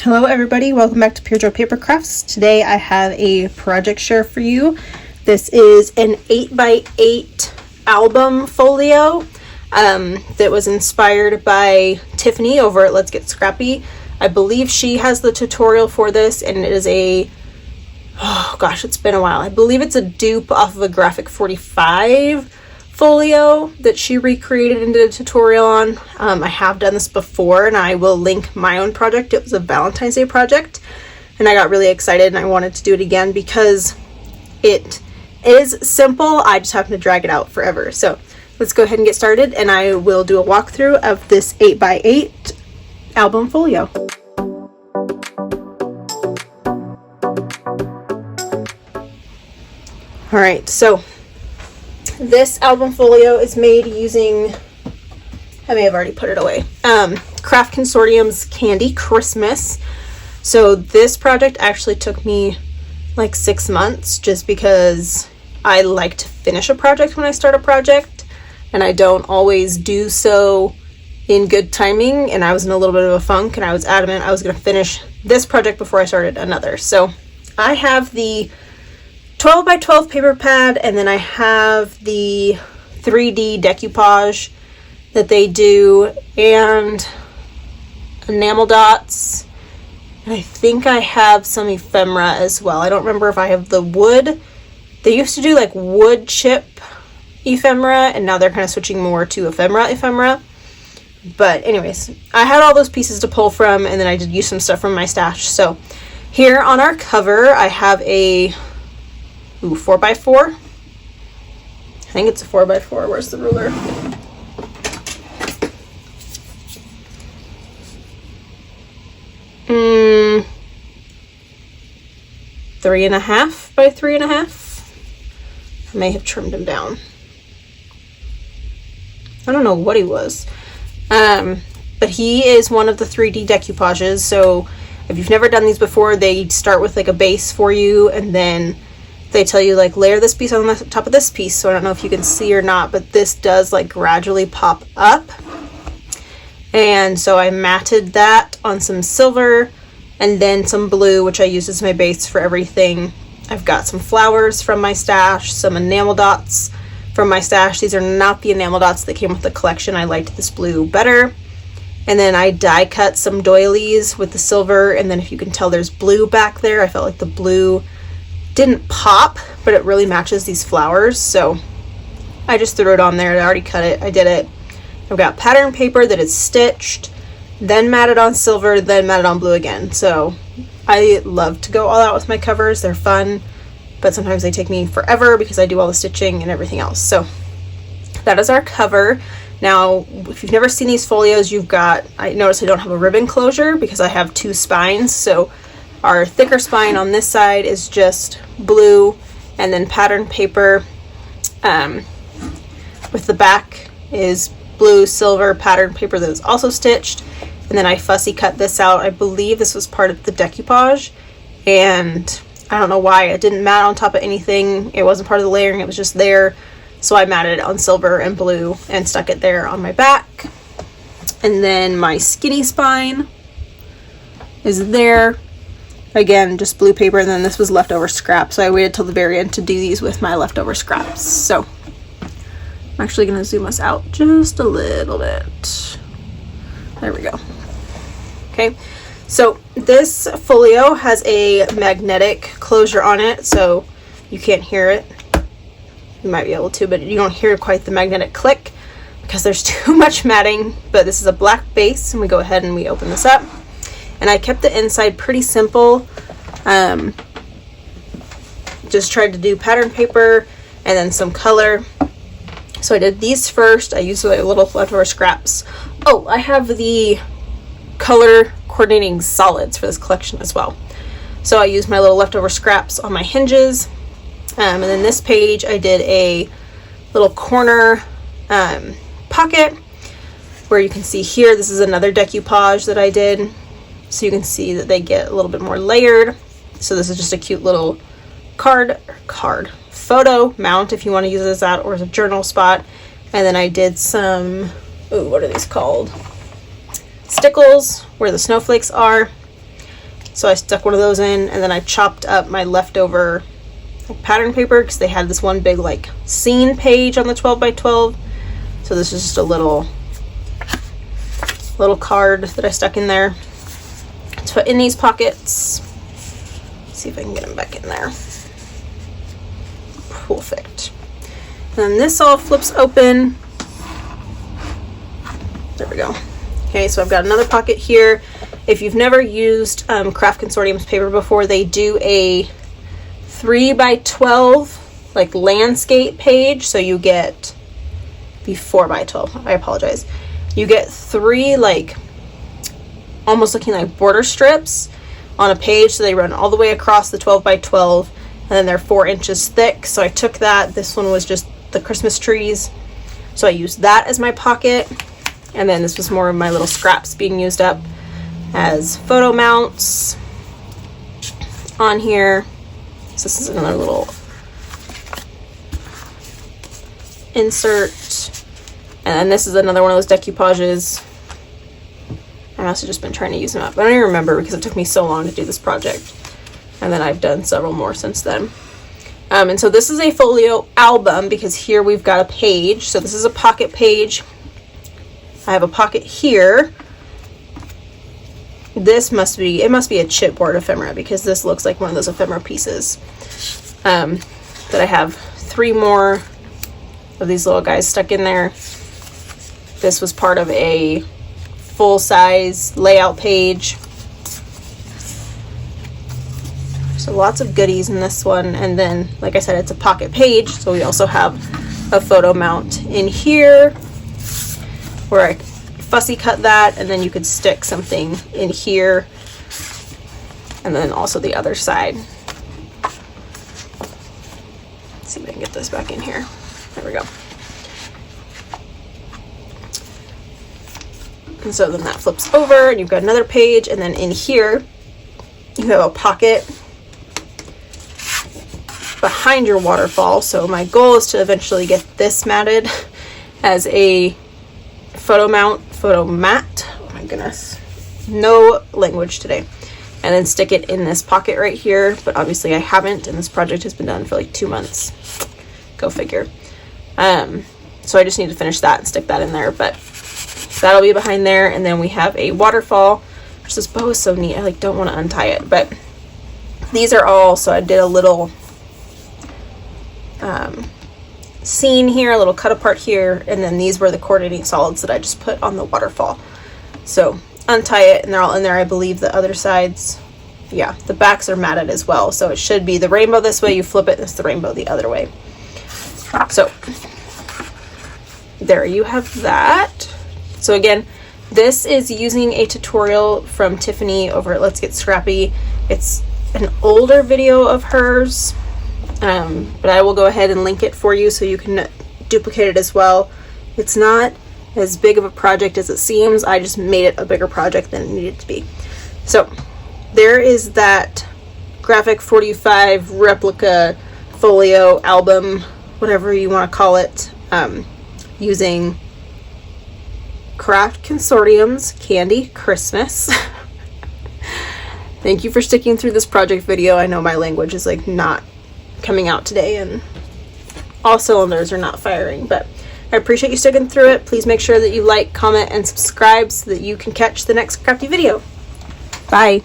Hello everybody, welcome back to Pure Joy Papercrafts. Today I have a project share for you. This is an 8x8 album folio that was inspired by Tiffany over at Let's Get Scrappy. I believe she has the tutorial for this, and it is it's been a while. I believe it's a dupe off of a Graphic 45 folio that she recreated and did a tutorial on. I have done this before, and I will link my own project. It was a Valentine's Day project, and I got really excited and I wanted to do it again because it is simple. I just happen to drag it out forever. So let's go ahead and get started, and I will do a walkthrough of this 8x8 album folio. All right, so this album folio is made using, I may have already put it away, Craft Consortium's Candy Christmas. So this project actually took me like 6 months, just because I like to finish a project when I start a project, and I don't always do so in good timing, and I was in a little bit of a funk, and I was adamant I was going to finish this project before I started another. So I have the 12 by 12 paper pad, and then I have the 3D decoupage that they do, and enamel dots, and I think I have some ephemera as well. I don't remember if I have the wood. They used to do like wood chip ephemera, and now they're kind of switching more to ephemera. But anyways, I had all those pieces to pull from, and then I did use some stuff from my stash. So here on our cover I have a 4x4. I think it's a 4x4. Where's the ruler? Three and a half by 3.5. I may have trimmed him down. I don't know what he was. But he is one of the 3D decoupages. So if you've never done these before, they start with like a base for you, and then they tell you like layer this piece on the top of this piece. So I don't know if you can see or not, but this does like gradually pop up. And so I matted that on some silver and then some blue, which I use as my base for everything. I've got some flowers from my stash, some enamel dots from my stash. These are not the enamel dots that came with the collection. I liked this blue better. And then I die cut some doilies with the silver, and then if you can tell there's blue back there. I felt like the blue didn't pop, but it really matches these flowers, so I just threw it on there. I already cut it. I did it. I've got pattern paper that is stitched, then matted on silver, then matted on blue again. So I love to go all out with my covers. They're fun, but sometimes they take me forever because I do all the stitching and everything else. So that is our cover. Now, if you've never seen these folios, I noticed I don't have a ribbon closure because I have two spines. So our thicker spine on this side is just blue, and then pattern paper with the back is blue, silver, pattern paper that is also stitched. And then I fussy cut this out. I believe this was part of the decoupage, and I don't know why it didn't mat on top of anything. It wasn't part of the layering, it was just there. So I matted it on silver and blue and stuck it there on my back. And then my skinny spine is there. Again, just blue paper, and then this was leftover scrap, so I waited till the very end to do these with my leftover scraps. So I'm actually going to zoom us out just a little bit. There we go. Okay, so this folio has a magnetic closure on it, so you can't hear it. You might be able to, but you don't hear quite the magnetic click because there's too much matting. But this is a black base, and we go ahead and we open this up. And I kept the inside pretty simple. Just tried to do pattern paper and then some color. So I did these first. I used a little leftover scraps. Oh, I have the color coordinating solids for this collection as well. So I used my little leftover scraps on my hinges. And then this page I did a little corner pocket where you can see here, this is another decoupage that I did. So you can see that they get a little bit more layered. So this is just a cute little photo mount if you want to use it as that or as a journal spot. And then I did some, what are these called? Stickles where the snowflakes are. So I stuck one of those in, and then I chopped up my leftover like pattern paper because they had this one big like scene page on the 12 by 12. So this is just a little card that I stuck in there to put in these pockets. Let's see if I can get them back in there. Perfect. And then this all flips open. There we go. Okay, so I've got another pocket here. If you've never used Craft Consortium's paper before, they do a 3 by 12 like landscape page. So you get the 4 by 12. I apologize. You get 3 like almost looking like border strips on a page. So they run all the way across the 12 by 12, and then they're 4 inches thick. So I took that. This one was just the Christmas trees. So I used that as my pocket. And then this was more of my little scraps being used up as photo mounts on here. So this is another little insert. And then this is another one of those decoupages. I must have just been trying to use them up. I don't even remember because it took me so long to do this project. And then I've done several more since then. And so this is a folio album because here we've got a page. So this is a pocket page. I have a pocket here. This must be a chipboard ephemera because this looks like one of those ephemera pieces. That I have 3 more of these little guys stuck in there. This was part of a full-size layout page. So lots of goodies in this one. And then, like I said, it's a pocket page. So we also have a photo mount in here where I fussy cut that, and then you could stick something in here, and then also the other side. Let's see if I can get this back in here. There we go. And so then that flips over, and you've got another page, and then in here you have a pocket behind your waterfall. So my goal is to eventually get this mounted as a photo mat. Oh my goodness, no language today. And then stick it in this pocket right here, but obviously I haven't, and this project has been done for like 2 months. Go figure. So I just need to finish that and stick that in there, but that'll be behind there. And then we have a waterfall, which this bow is so neat. I like don't want to untie it, but these are all, so I did a little scene here, a little cut apart here, and then these were the coordinating solids that I just put on the waterfall. So untie it, and they're all in there. I believe the other sides, yeah, the backs are matted as well. So it should be the rainbow this way, you flip it, and it's the rainbow the other way. So there you have that. So again, this is using a tutorial from Tiffany over at Let's Get Scrappy. It's an older video of hers. But I will go ahead and link it for you so you can duplicate it as well. It's not as big of a project as it seems. I just made it a bigger project than it needed to be. So there is that graphic 45 replica folio album, whatever you want to call it, using Craft Consortium's Candy Christmas. Thank you for sticking through this project video. I know my language is like not coming out today and all cylinders are not firing, but I appreciate you sticking through it. Please make sure that you like, comment, and subscribe so that you can catch the next crafty video. Bye.